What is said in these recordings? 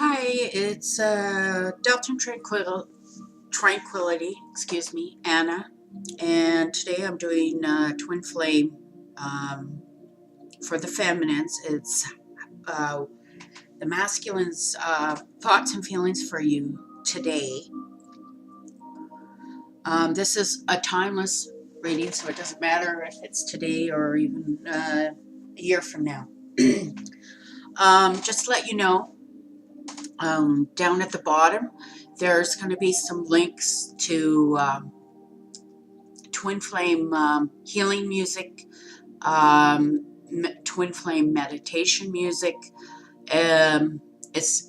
Hi, it's Tranquility, excuse me, Anna, and today I'm doing Twin Flame um, for the feminines. It's uh, the masculines' thoughts and feelings for you today. This is a timeless reading, so it doesn't matter if it's today or even a year from now. Just to let you know, down at the bottom, there's going to be some links to Twin Flame healing music, Twin Flame meditation music. It's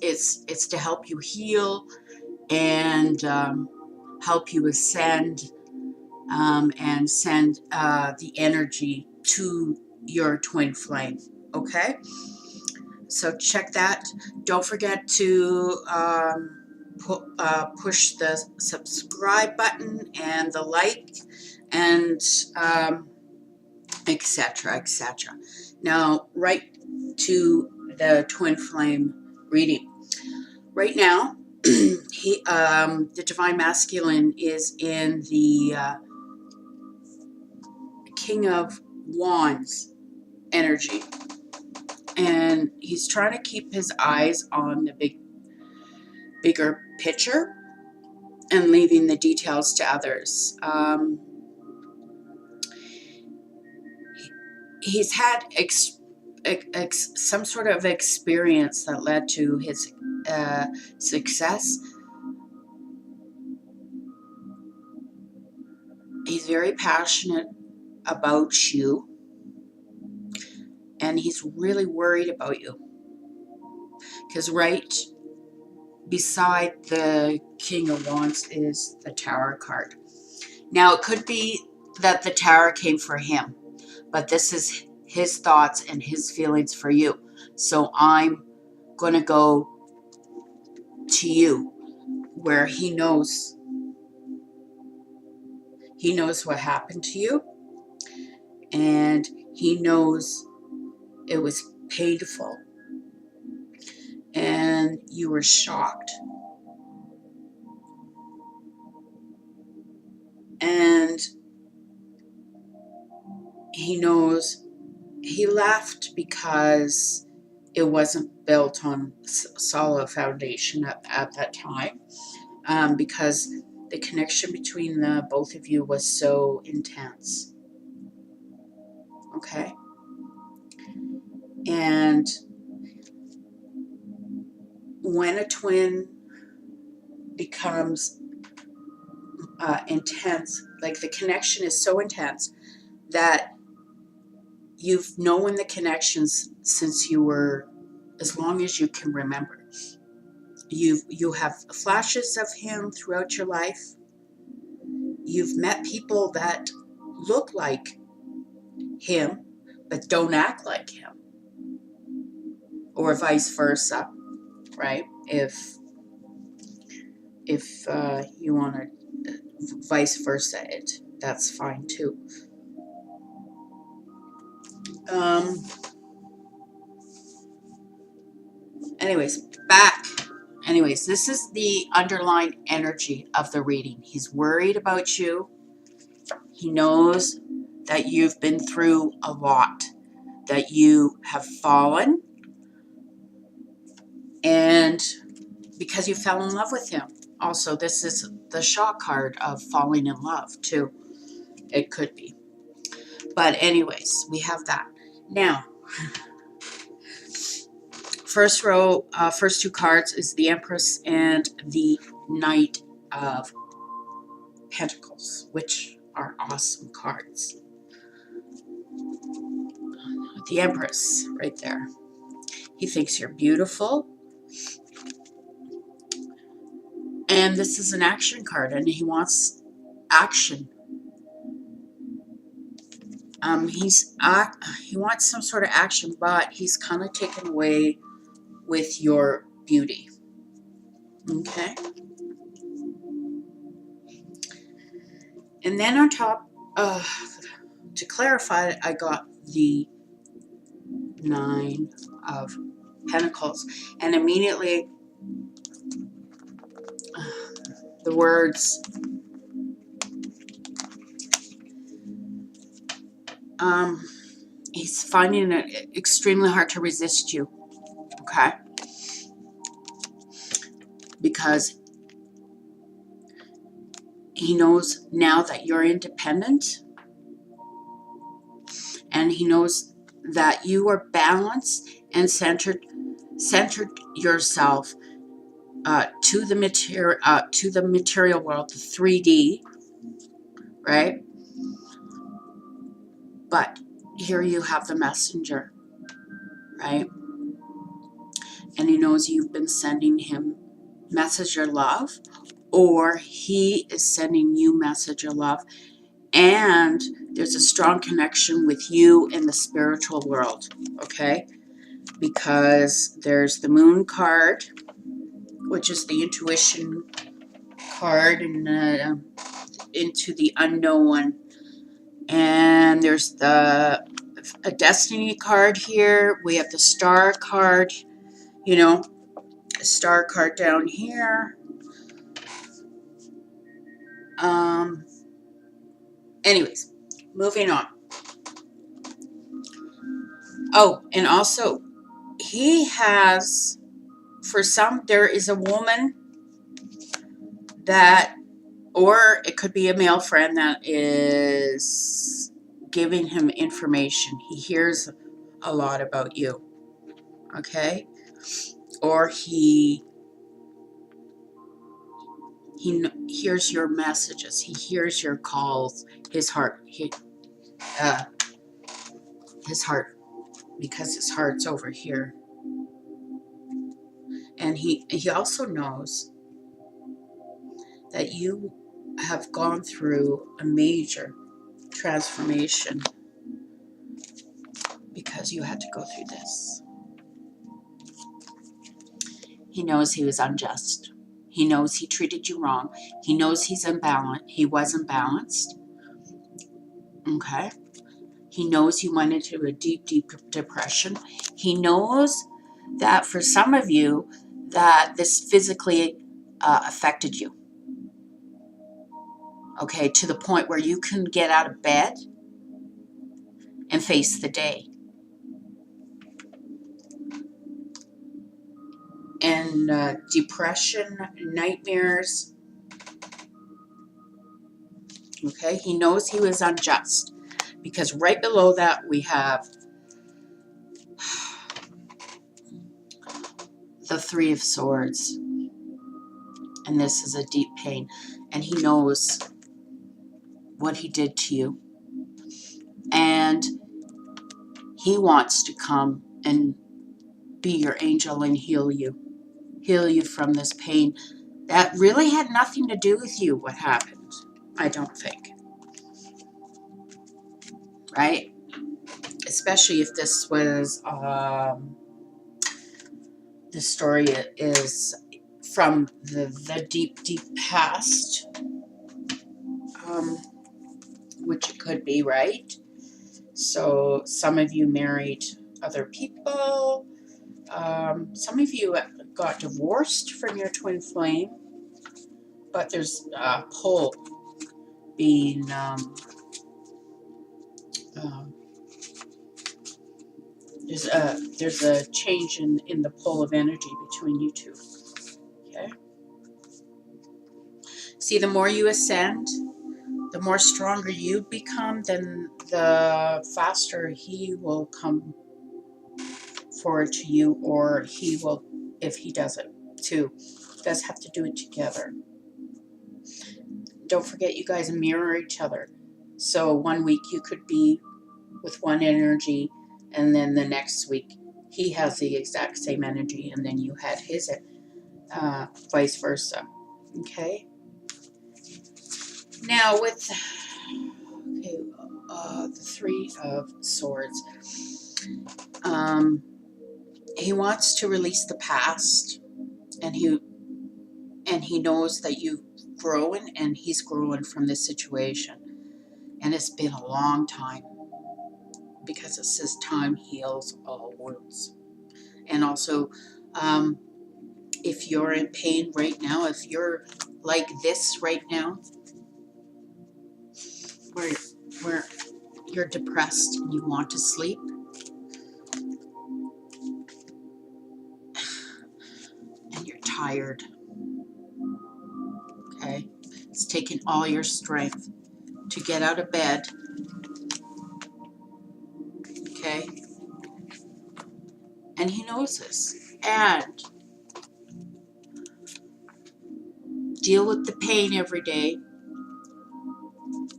to help you heal and help you ascend and send the energy to your twin flame. Okay, so check that. Don't forget to push the subscribe button and the like, and etc., etc. Now, right to the twin flame reading. Right now, the divine masculine is in the King of Wands energy, and he's trying to keep his eyes on the bigger picture and leaving the details to others. He's had some sort of experience that led to his success. He's very passionate about you, and he's really worried about you, because right beside the King of Wands is the Tower card. Now, it could be that the Tower came for him, but this is his thoughts and his feelings for you. So I'm going to go to you, where he knows what happened to you, and he knows it was painful and you were shocked, and he knows he left because it wasn't built on solid foundation at that time, because the connection between the both of you was so intense. Okay, and when a twin becomes intense, like the connection is so intense that you've known the connections since you were, as long as you can remember. You have flashes of him throughout your life. You've met people that look like him but don't act like him, or vice versa, right? If you want to vice versa it, that's fine too. Anyways, this is the underlying energy of the reading. He's worried about you. He knows that you've been through a lot, that you have fallen, and because you fell in love with him. Also, this is the shock card of falling in love too. It could be. But anyways, we have that. Now, first row, first two cards is the Empress and the Knight of Pentacles, which are awesome cards. The Empress right there. He thinks you're beautiful. And this is an action card, and he wants action. He wants some sort of action, but he's kind of taken away with your beauty. Okay. And then on top, to clarify, I got the Nine of Pentacles, and immediately the words, he's finding it extremely hard to resist you, okay? Because he knows now that you're independent, and he knows that you are balanced and centered yourself to the material world, the 3D, right? But here you have the messenger, right? And he knows you've been sending him message of love, or he is sending you message of love, and there's a strong connection with you in the spiritual world, okay? Because there's the moon card, which is the intuition card, and into the unknown. And there's a destiny card here. We have the star card, you know, a star card down here. Anyways, moving on. Oh, and also, he has, for some, there is a woman that, or it could be a male friend that is giving him information. He hears a lot about you, okay? Or he hears your messages. He hears your calls. His heart, his heart, because his heart's over here. And he also knows that you have gone through a major transformation because you had to go through this. He knows he was unjust. He knows he treated you wrong. He knows he's imbalanced. He was imbalanced. Okay? He knows he went into a deep, deep depression. He knows that for some of you, that this physically affected you. Okay, to the point where you couldn't get out of bed and face the day. And depression, nightmares. Okay, he knows he was unjust, because right below that we have the Three of Swords, and this is a deep pain, and he knows what he did to you, and he wants to come and be your angel and heal you from this pain that really had nothing to do with you. What happened, I don't think, right? Especially if this was the story is from the deep, deep past, which it could be, right? So some of you married other people. Some of you got divorced from your twin flame, but there's a pull being there's a change in the pull of energy between you two. Okay. See, the more you ascend, the more stronger you become, then the faster he will come forward to you, or he will, if he does it too. You guys have to do it together. Don't forget, you guys mirror each other. So one week you could be with one energy, and then the next week he has the exact same energy, and then you had his, vice versa. Okay. Now with the Three of Swords, he wants to release the past, and he knows that you've grown, and he's growing from this situation, and it's been a long time, because it says time heals all wounds. And also, if you're in pain right now, if you're like this right now, where you're depressed and you want to sleep, and you're tired, okay? It's taken all your strength to get out of bed, okay? And he knows this. And deal with the pain every day,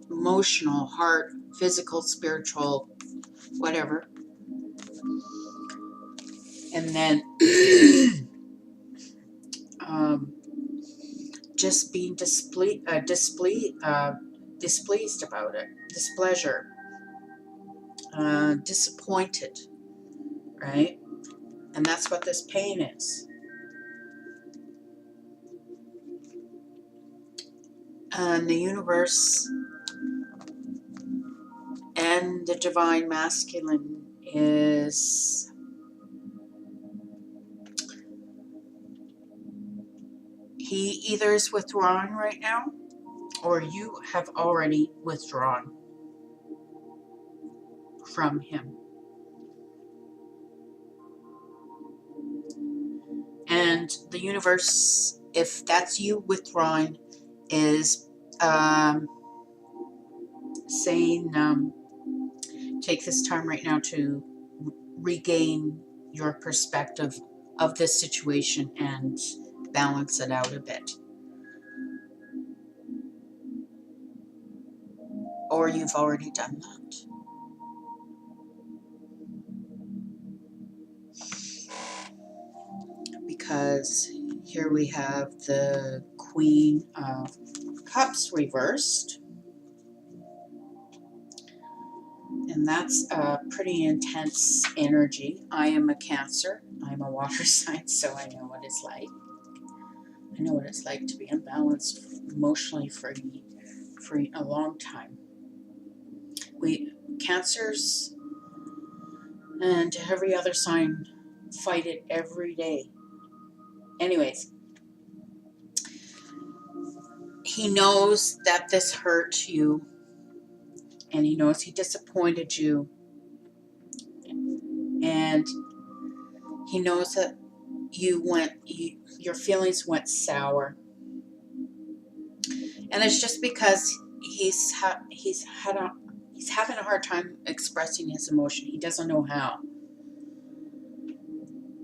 emotional, heart, physical, spiritual, whatever. And then just being displeased about it, displeasure, disappointed, right? And that's what this pain is. And the universe and the divine masculine is he either is withdrawn right now, or you have already withdrawn from him. And the universe, if that's you withdrawing, is saying, take this time right now to regain your perspective of this situation and balance it out a bit. Or you've already done that. Because here we have the Queen of Cups reversed. And that's a pretty intense energy. I am a Cancer. I'm a water sign, so I know what it's like. I know what it's like to be unbalanced emotionally for a long time. We Cancers and every other sign fight it every day. Anyways, he knows that this hurt you, and he knows he disappointed you, and he knows that your feelings went sour, and it's just because he's having a hard time expressing his emotion. He doesn't know how.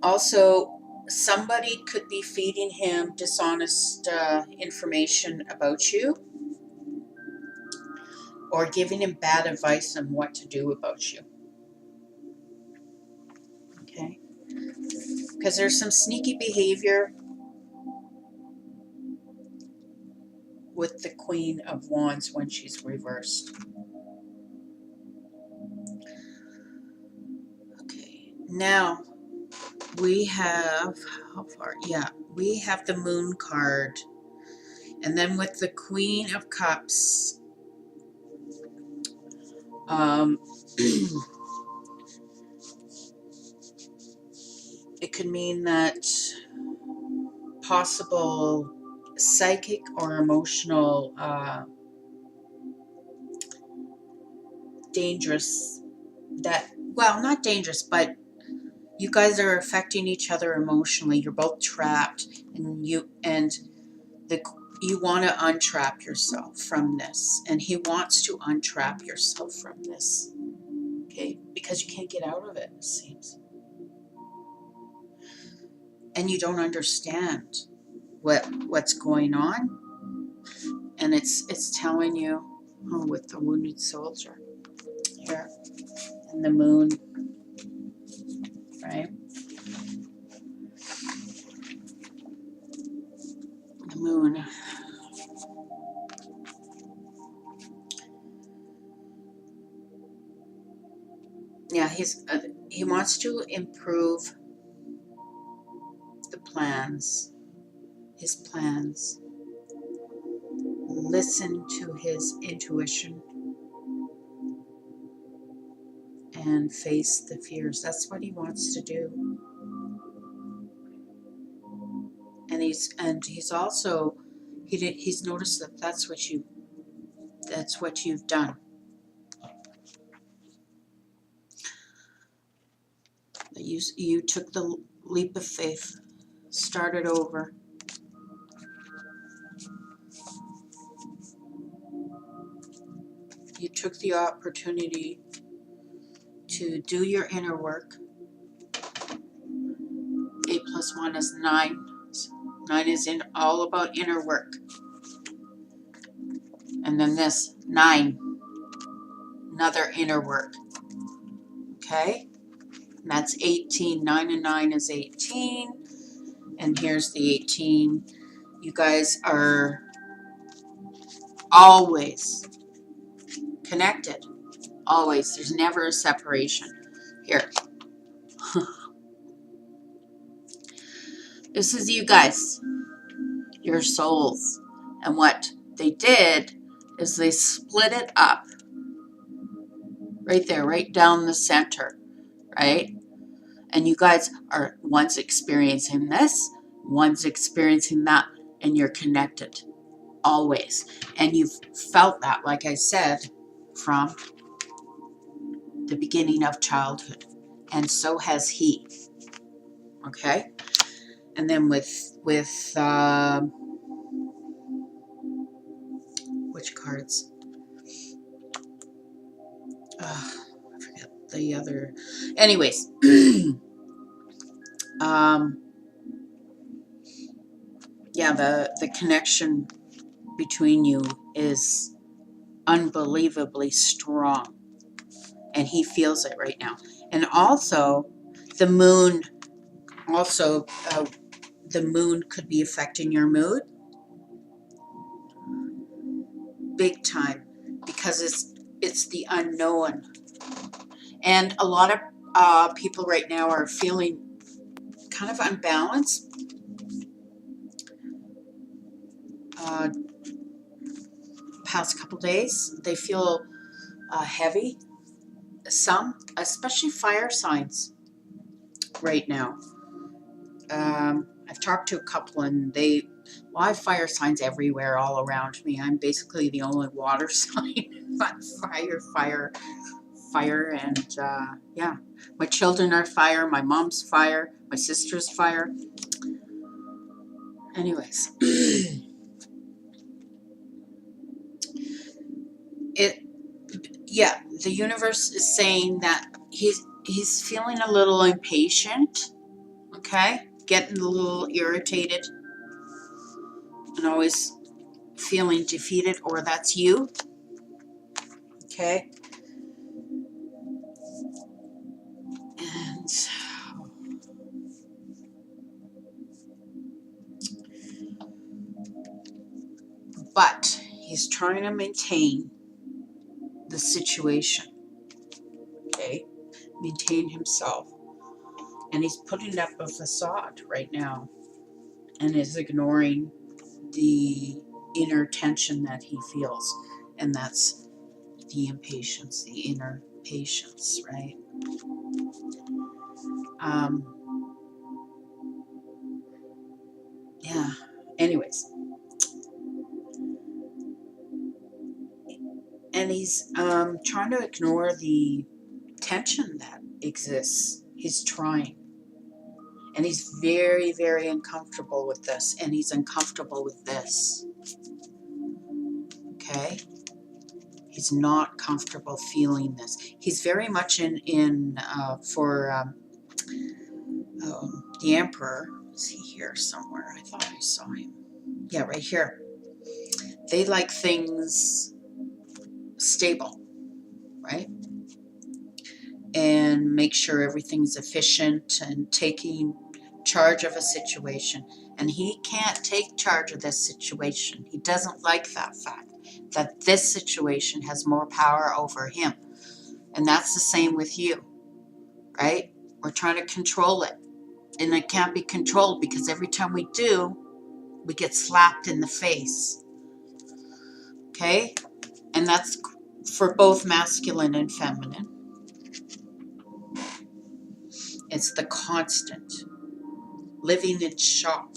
Also, somebody could be feeding him dishonest information about you, or giving him bad advice on what to do about you. Okay? Because there's some sneaky behavior with the Queen of Wands when she's reversed. Okay, now we have, how far? Yeah, we have the Moon card. And then with the Queen of Cups, it could mean that possible psychic or emotional dangerous, well, not dangerous, but you guys are affecting each other emotionally. You're both trapped, and you want to untrap yourself from this, and he wants to untrap yourself from this, okay? Because you can't get out of it, it seems. And you don't understand what's going on, and it's telling you, oh, with the wounded soldier here and the Moon, right? The Moon. Yeah, he wants to improve the plans, his plans. Listen to his intuition and face the fears. That's what he wants to do. he's also he's noticed that that's what you've done. You took the leap of faith, started over. You took the opportunity to do your inner work. 8 plus 1 is 9. 9 is all about inner work. And then this 9, another inner work. Okay? And that's 18. 9 and 9 is 18. And here's the 18. You guys are always connected. Always. There's never a separation. Here. This is you guys. Your souls. And what they did is they split it up. Right there. Right down the center. Right? And you guys are one's experiencing this, one's experiencing that, and you're connected always. And you've felt that, like I said, from the beginning of childhood. And so has he. Okay? And then with which cards? I forget the other. Anyways. Yeah, the connection between you is unbelievably strong, and he feels it right now. And also the moon the moon could be affecting your mood big time, because it's the unknown. And a lot of people right now are feeling kind of unbalanced. Past couple days they feel heavy. Some, especially fire signs right now. I've talked to a couple, and I have fire signs everywhere all around me. I'm basically the only water sign, but fire, and yeah. My children are fire, my mom's fire, my sister's fire. Anyways. The universe is saying that he's feeling a little impatient, okay? Getting a little irritated and always feeling defeated, or that's you, okay? And but he's trying to maintain the situation, okay? Maintain himself. And he's putting up a facade right now and is ignoring the inner tension that he feels. And that's the impatience, the inner patience, right? Yeah. Anyways. And he's trying to ignore the tension that exists. He's trying. And he's very, very uncomfortable with this. And he's uncomfortable with this. Okay? He's not comfortable feeling this. He's very much for the Emperor. Is he here somewhere? I thought I saw him. Yeah, right here. They like things stable, right? And make sure everything's efficient and taking charge of a situation. And he can't take charge of this situation. He doesn't like that fact that this situation has more power over him. And that's the same with you, right? We're trying to control it. And it can't be controlled, because every time we do, we get slapped in the face. Okay? And that's for both masculine and feminine. It's the constant living in shock.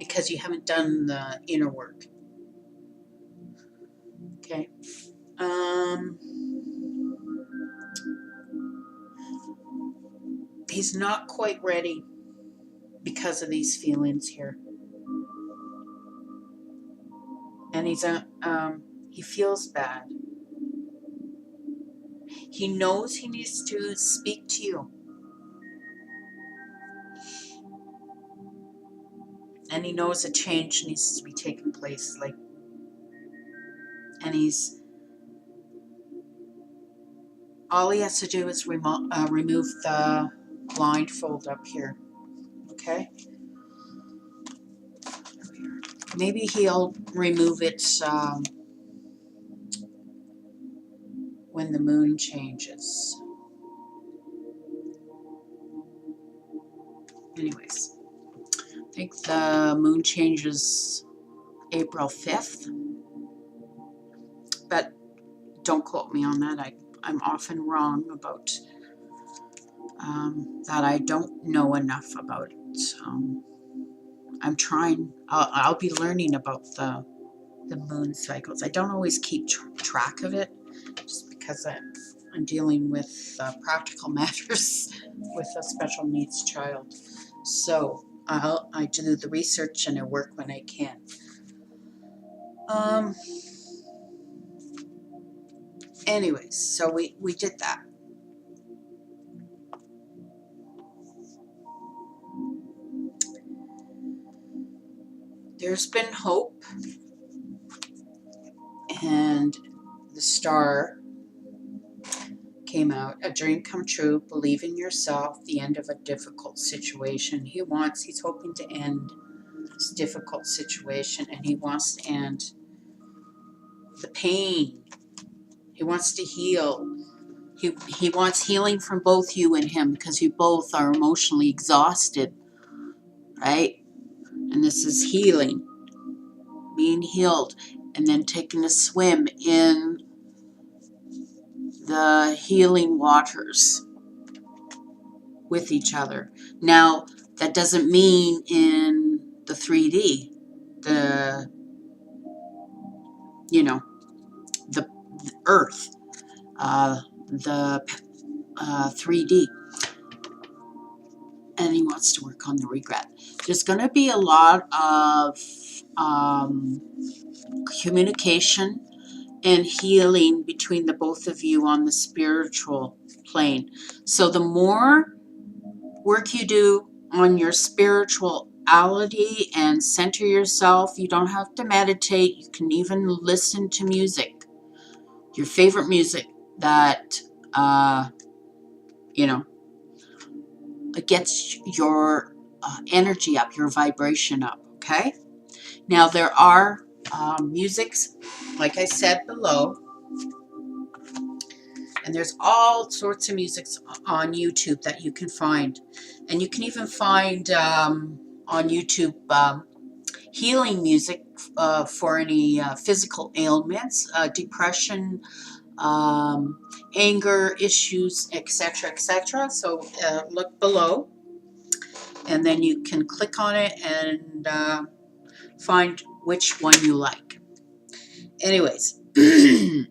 because you haven't done the inner work. Okay. He's not quite ready because of these feelings here. And he feels bad. He knows he needs to speak to you. And he knows a change needs to be taking place. And all he has to do is remove the blindfold up here. Okay? Maybe he'll remove it when the moon changes. Anyways, I think the moon changes April 5th, but don't quote me on that. I'm often wrong about that. I don't know enough about it. I'm trying. I'll be learning about the moon cycles. I don't always keep track of it, just because I'm dealing with practical matters with a special needs child. So I do the research and I work when I can. Anyways, so we did that. There's been hope, and the star came out. A dream come true, believe in yourself, the end of a difficult situation. He's hoping to end this difficult situation, and he wants to end the pain. He wants to heal. He wants healing from both you and him, because you both are emotionally exhausted, right? And this is healing, being healed, and then taking a swim in the healing waters with each other. Now, that doesn't mean in the 3D, the earth, the 3D. And he wants to work on the regret. There's going to be a lot of communication and healing between the both of you on the spiritual plane. So the more work you do on your spirituality and center yourself, you don't have to meditate. You can even listen to music, your favorite music that, it gets your energy up, your vibration up, okay? Now, there are musics, like I said below, and there's all sorts of musics on YouTube that you can find. And you can even find on YouTube healing music for any physical ailments, depression, anger issues, etc., etc. So look below, and then you can click on it and find which one you like. Anyways, I'm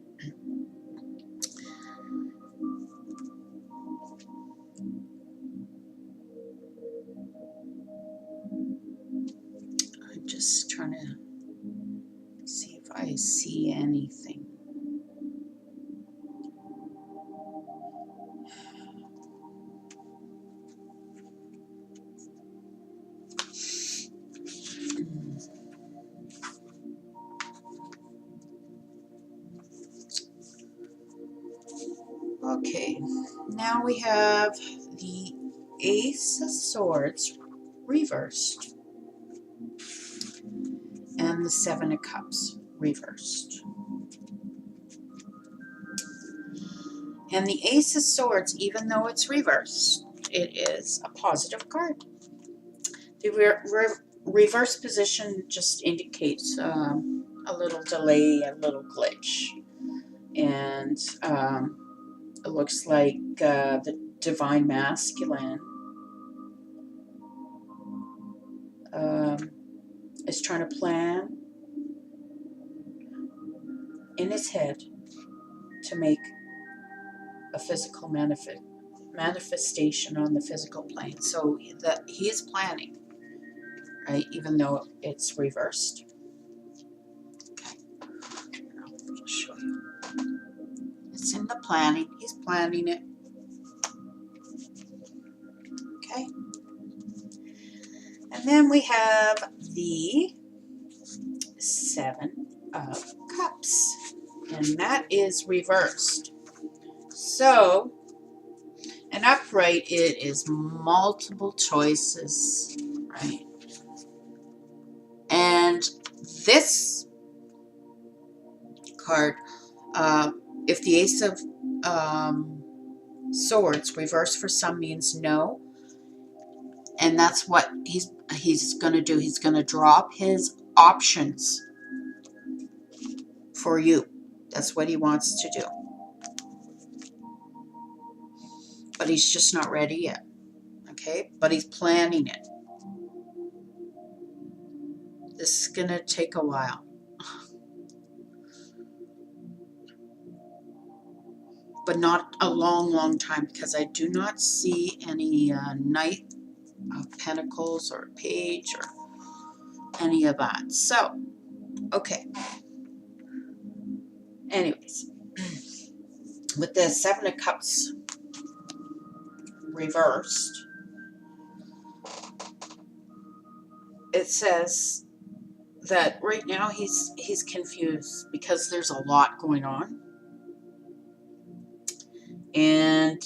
just trying to see if I see anything. Okay, now we have the Ace of Swords reversed and the Seven of Cups reversed. And the Ace of Swords, even though it's reversed, it is a positive card. The reverse position just indicates a little delay, a little glitch. And it looks like the Divine Masculine is trying to plan in his head to make a physical manifestation on the physical plane. So that he is planning, right? Even though it's reversed. Okay, I'll just show you. It's in the planning. He's planning it. Okay. And then we have the Seven of Cups, and that is reversed. So, an upright, it is multiple choices, right? And this card, if the Ace of Swords reversed for some means no, and that's what he's going to do. He's going to drop his options for you. That's what he wants to do. But he's just not ready yet. Okay? But he's planning it. This is going to take a while. But not a long, long time, because I do not see any Knight of Pentacles or Page or any of that. So, okay. Anyways, with the Seven of Cups reversed, it says that right now he's confused because there's a lot going on, and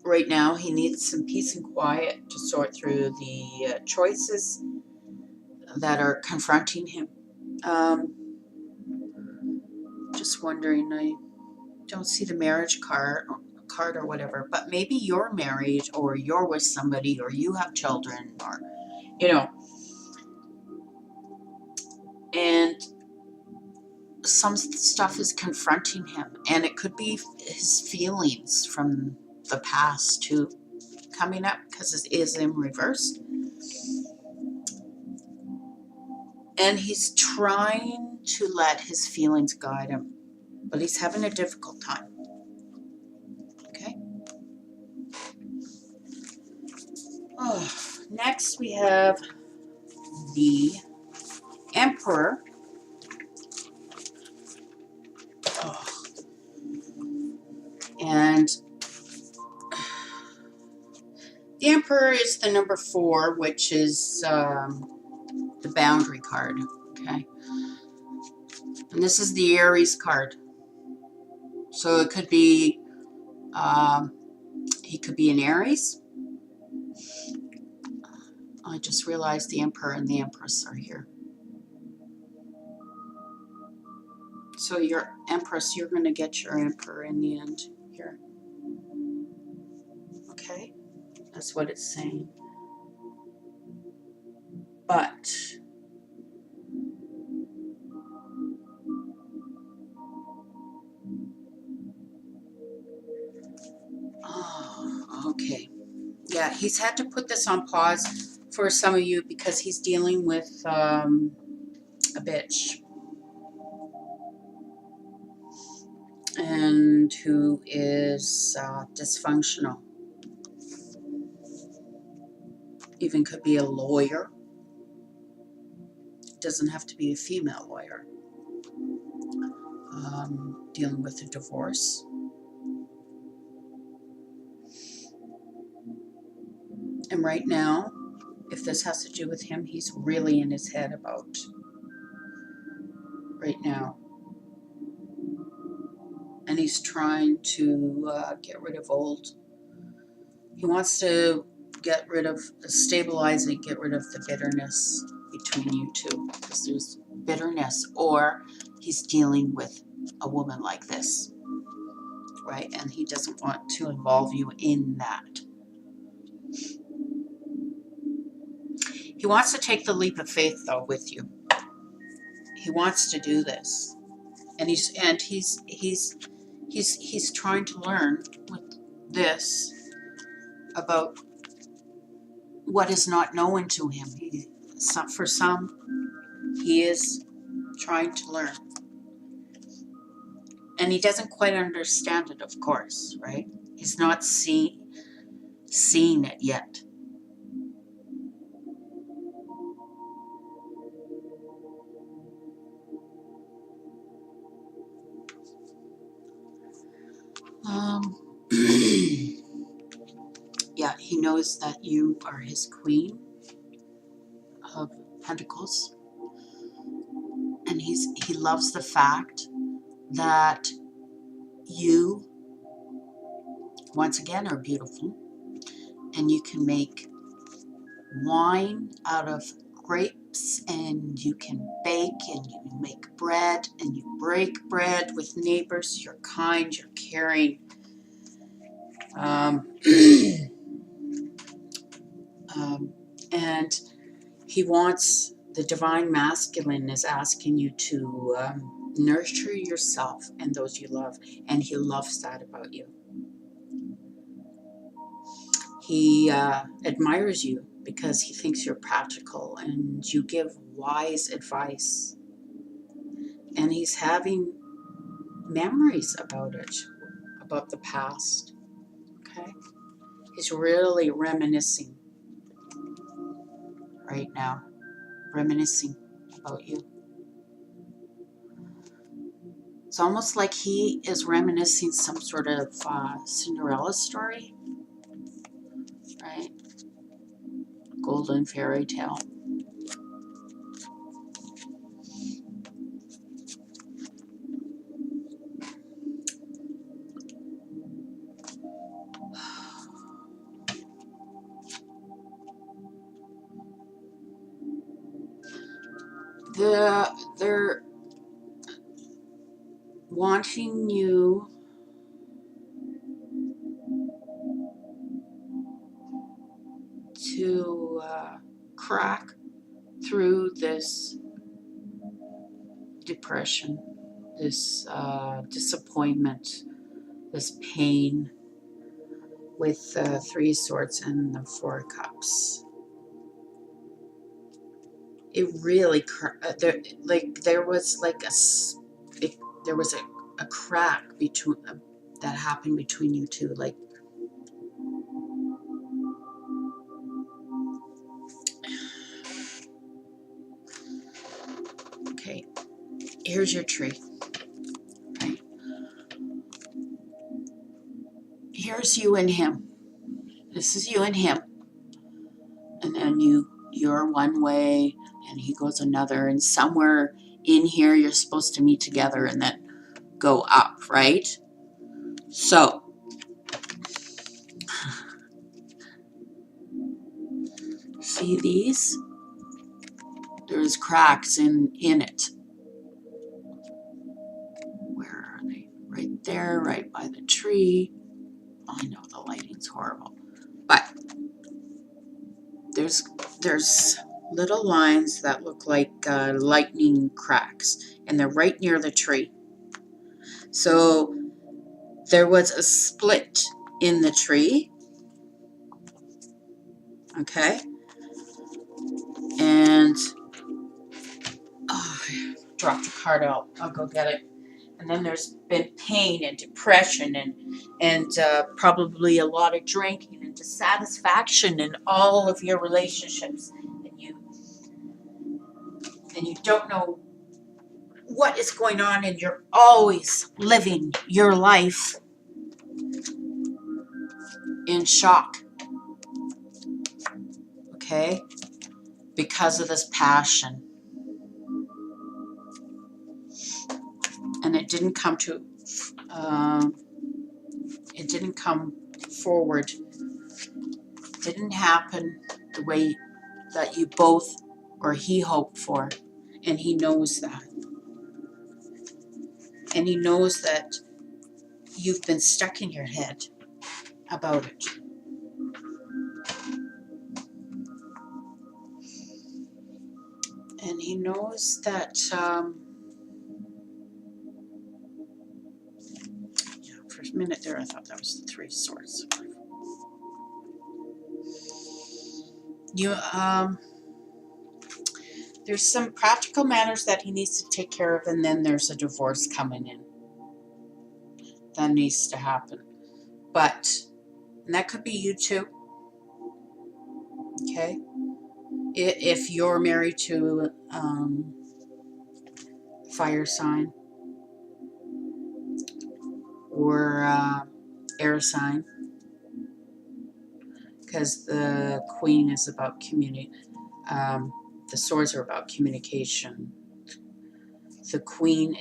right now he needs some peace and quiet to sort through the choices that are confronting him. Just wondering, I don't see the marriage card or whatever, but maybe you're married or you're with somebody or you have children, or and some stuff is confronting him, and it could be his feelings from the past too coming up, because it is in reverse, and he's trying to let his feelings guide him, but he's having a difficult time. Okay. Next we have the Emperor. And the Emperor is the number 4, which is the boundary card. Okay. And this is the Aries card. So it could be, he could be an Aries. I just realized the Emperor and the Empress are here. So your Empress, you're going to get your Emperor in the end here. Okay. That's what it's saying. But okay. Yeah, he's had to put this on pause for some of you because he's dealing with a bitch, and who is dysfunctional. Even could be a lawyer. Doesn't have to be a female lawyer. Dealing with a divorce. And right now, if this has to do with him, he's really in his head about right now. And he's trying to get rid of old. He wants to stabilize and get rid of the bitterness between you two, because there's bitterness, or he's dealing with a woman like this, right? And he doesn't want to involve you in that. He wants to take the leap of faith, though, with you. He wants to do this, and he's trying to learn with this about what is not known to him. For some, He is trying to learn. And he doesn't quite understand it, of course, right? He's not seen it yet. Yeah, he knows that you are his queen of pentacles. And he loves the fact that you, once again, are beautiful. And you can make wine out of grapes, and you can bake, and you make bread, and you break bread with neighbors. You're kind, you're caring. And he wants, the divine masculine is asking you to nurture yourself and those you love, and he loves that about you. He admires you because he thinks you're practical and you give wise advice. And he's having memories about it, about the past. Okay? He's really reminiscing right now, reminiscing about you. It's almost like he is reminiscing some sort of Cinderella story, right? Golden fairy tale. They're wanting you to crack through this depression, this disappointment, this pain with the Three Swords and the Four Cups. It really, there was like there was a crack between that happened between you two, like. Okay, here's your tree. Right? Here's you and him. This is you and him. And then you're one way and he goes another. And somewhere in here you're supposed to meet together and then go up, right? So see these? There's cracks in it. Where are they? Right there, right by the tree. I know the lighting's horrible, but there's little lines that look like lightning cracks, and they're right near the tree. So there was a split in the tree, okay, and oh, I dropped a card out. I'll go get it. And then there's been pain and depression and probably a lot of drinking and dissatisfaction in all of your relationships, and you don't know what is going on, and you're always living your life in shock, okay, because of this passion. And it didn't come forward. It didn't happen the way that you both or he hoped for, and he knows that. And he knows that you've been stuck in your head about it. And he knows that for a minute there I thought that was the Three Swords. There's some practical matters that he needs to take care of, and then there's a divorce coming in. That needs to happen. And that could be you too, okay? If you're married to fire sign or air sign, because the queen is about the swords are about communication. The queen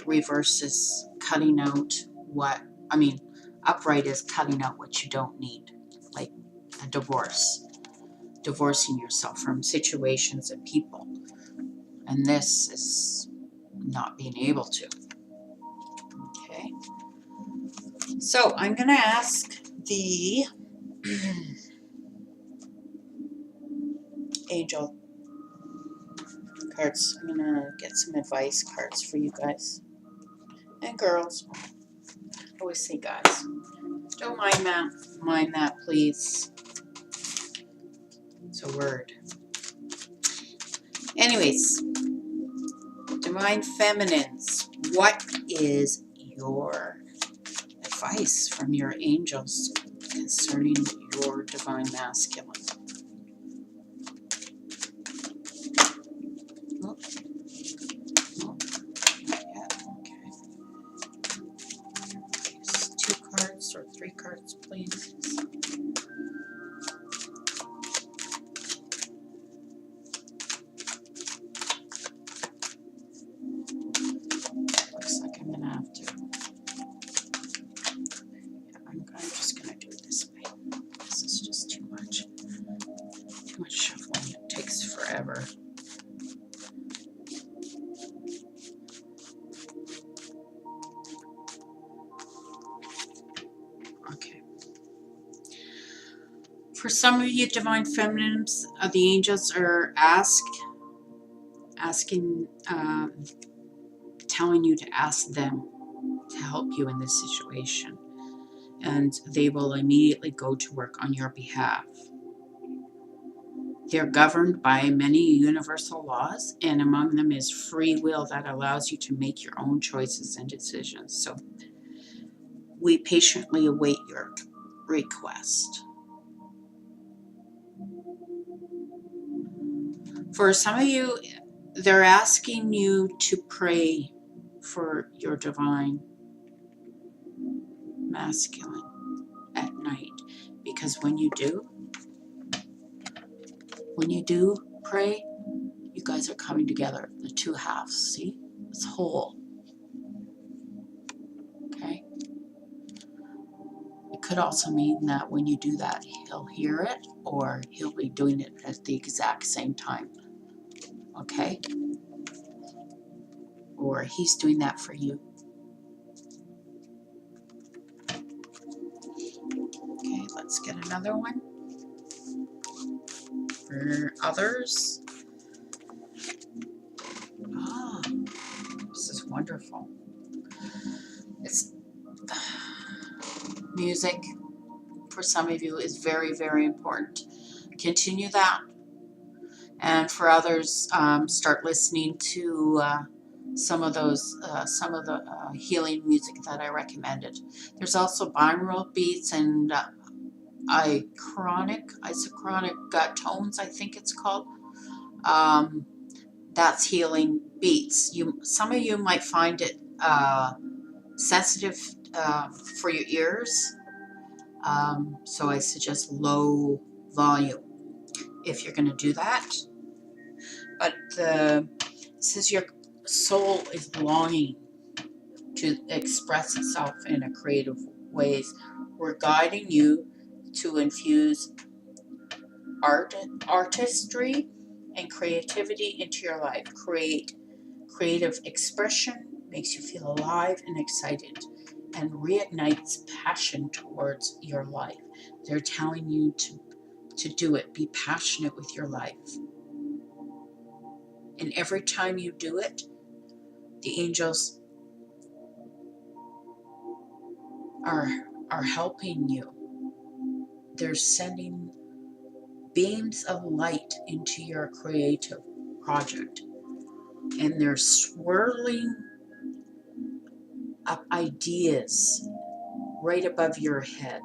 reverses cutting out upright is cutting out what you don't need, like a divorce, divorcing yourself from situations and people. And this is not being able to. Okay. So I'm going to ask the angel cards. I'm going to get some advice cards for you guys and girls. I always say guys. Don't mind that. Mind that, please. It's a word. Anyways, Divine Feminines, what is your advice from your angels concerning your Divine Masculine? Oh, not yet. Okay. Just 2 cards or 3 cards, please. Looks like I'm going to have to. I'm just going to do it this way. This is just too much. Too much shuffling. It takes forever. Okay. For some of you Divine Feminines, the angels are asking, telling you to ask them to help you in this situation. And they will immediately go to work on your behalf. They're governed by many universal laws, and among them is free will that allows you to make your own choices and decisions. So we patiently await your request. For some of you, they're asking you to pray for your Divine Masculine at night, because when you do pray, you guys are coming together, the 2 halves, see? It's whole. Okay? It could also mean that when you do that, he'll hear it, or he'll be doing it at the exact same time. Okay? Or he's doing that for you. Okay, let's get another one. For others. Ah, this is wonderful. It's music for some of you is very, very important. Continue that. And for others, start listening to some of the healing music that I recommended. There's also binaural beats and isochronic tones, I think it's called. That's healing beats. Some of you might find it sensitive for your ears, so I suggest low volume if you're going to do that. But since your soul is longing to express itself in a creative ways, we're guiding you to infuse artistry and creativity into your life. Creative expression makes you feel alive and excited and reignites passion towards your life. They're telling you to do it. Be passionate with your life. And every time you do it, the angels are helping you. They're sending beams of light into your creative project, and they're swirling up ideas right above your head.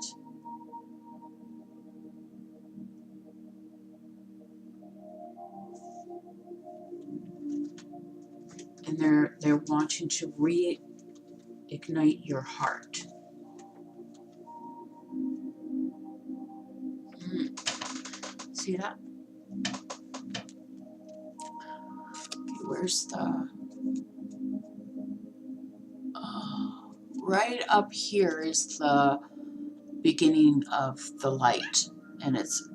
And they're wanting to reignite your heart. See that? Okay, where's the right up here is the beginning of the light, and it's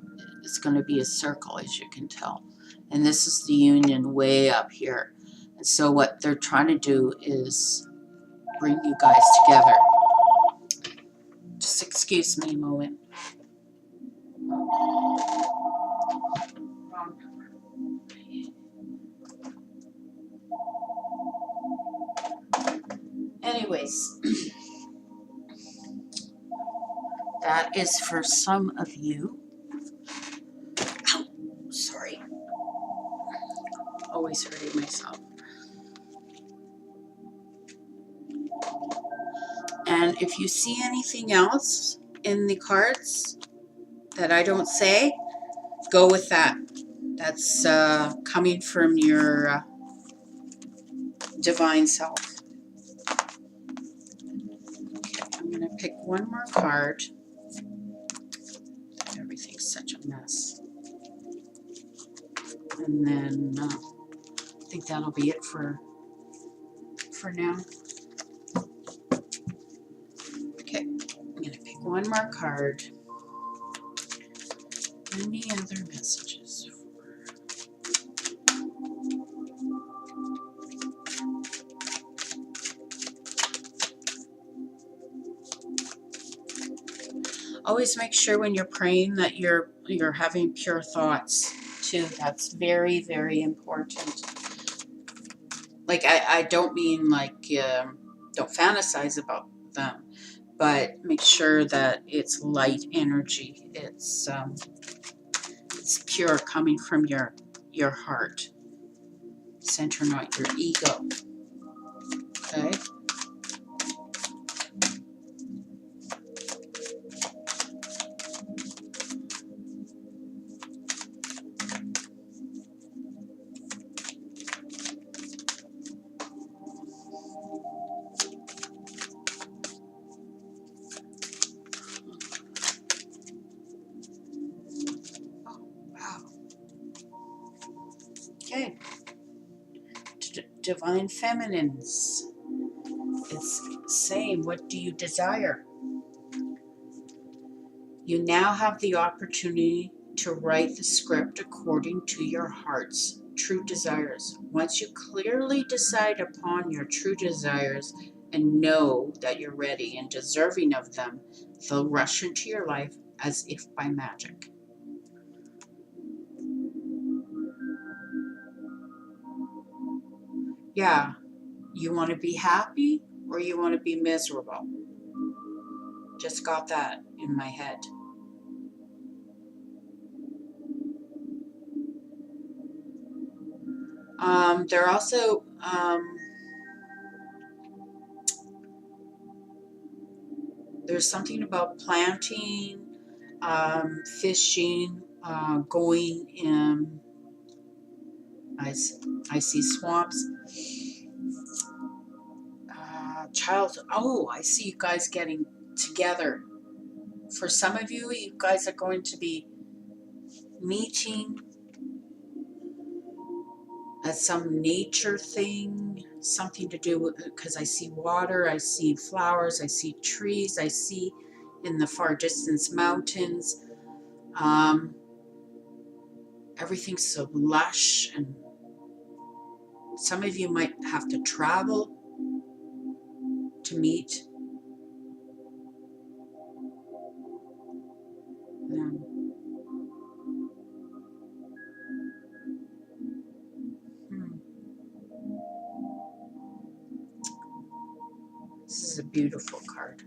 going to be a circle, as you can tell, and this is the union way up here. And so what they're trying to do is bring you guys together. Just excuse me a moment. Anyways, that is for some of you. Ow, sorry. Always hurting myself. And if you see anything else in the cards that I don't say, go with that. That's coming from your divine self. Okay, I'm going to pick one more card. Everything's such a mess. And then I think that'll be it for now. Okay, I'm going to pick one more card. Any other messages? Always make sure when you're praying that you're having pure thoughts too. That's very, very important. Like I don't mean like don't fantasize about them, but make sure that it's light energy. It's pure, coming from your heart. Center, not your ego. Okay. Wow. Okay. Divine Feminines. It's saying, what do you desire? You now have the opportunity to write the script according to your heart's true desires. Once you clearly decide upon your true desires and know that you're ready and deserving of them, they'll rush into your life as if by magic. Yeah, you want to be happy or you want to be miserable? Just got that in my head. They're also there's something about planting, fishing, going in. I see swamps. Oh, I see you guys getting together. For some of you, you guys are going to be meeting at some nature thing, something to do with, because I see water, I see flowers, I see trees, I see in the far distance mountains. Everything's so lush, and some of you might have to travel to meet them. This is a beautiful card.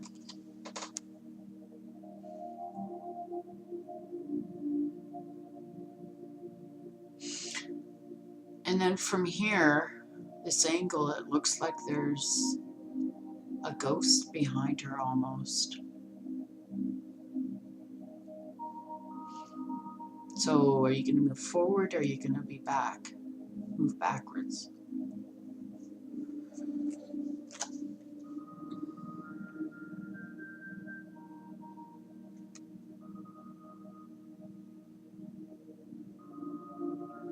And then from here, this angle, it looks like there's a ghost behind her almost. So are you going to move forward or are you going to be back? Move backwards.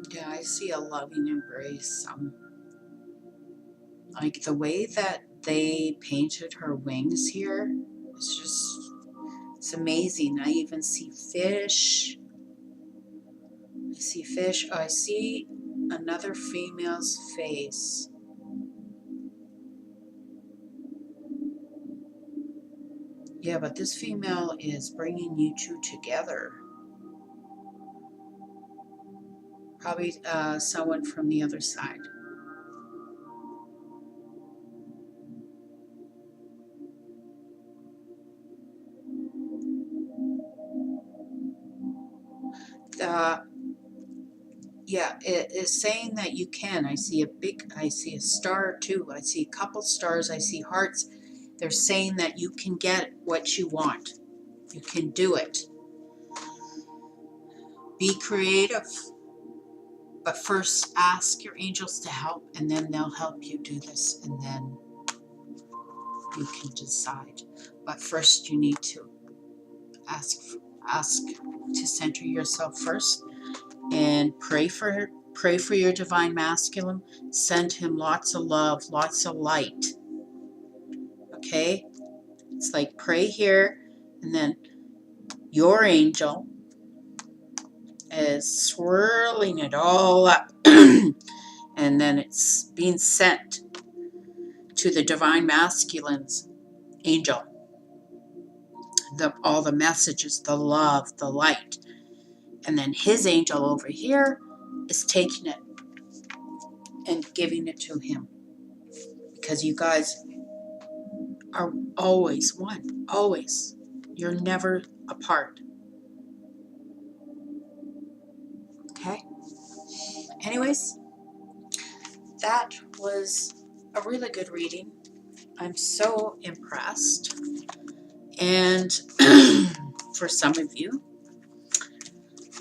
Yeah, I see a loving embrace. Like the way that they painted her wings here, it's amazing. I even see fish. I see fish. Oh, I see another female's face. Yeah, but this female is bringing you two together. Probably someone from the other side. Yeah, it is saying that you can. I see a star too. I see a couple stars. I see hearts. They're saying that you can get what you want. You can do it. Be creative, but first ask your angels to help, and then they'll help you do this, and then you can decide. But first, you need to ask to center yourself first, and pray for your divine masculine. Send him lots of love, lots of light. Okay, it's like pray here, and then your angel is swirling it all up. And then it's being sent to the divine masculine's angel. All the messages, the love, the light. And then his angel over here is taking it and giving it to him. Because you guys are always one. Always. You're never apart. Okay? Anyways, that was a really good reading. I'm so impressed. And for some of you,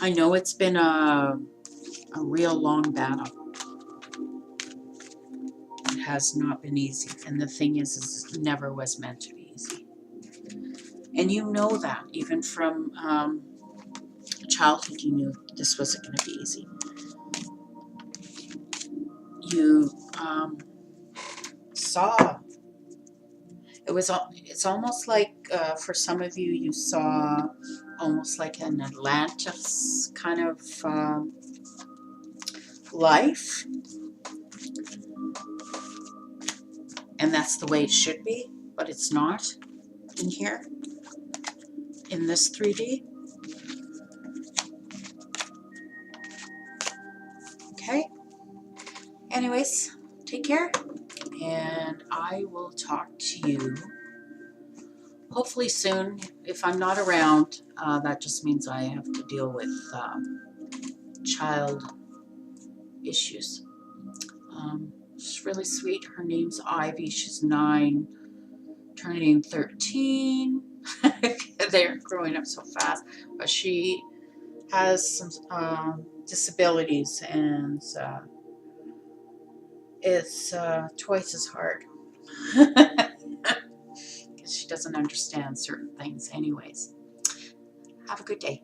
I know it's been a real long battle. It has not been easy. And the thing is it never was meant to be easy. And you know that. Even from childhood, you knew this wasn't going to be easy. You saw. It's almost like, for some of you, you saw almost like an Atlantis kind of life. And that's the way it should be, but it's not in here, in this 3D. Okay? Anyways, take care, and I will talk to you hopefully soon. If I'm not around, that just means I have to deal with child issues. She's really sweet. Her name's Ivy. She's 9, turning 13. They're growing up so fast, but she has some disabilities, and it's twice as hard because she doesn't understand certain things. Anyways, have a good day.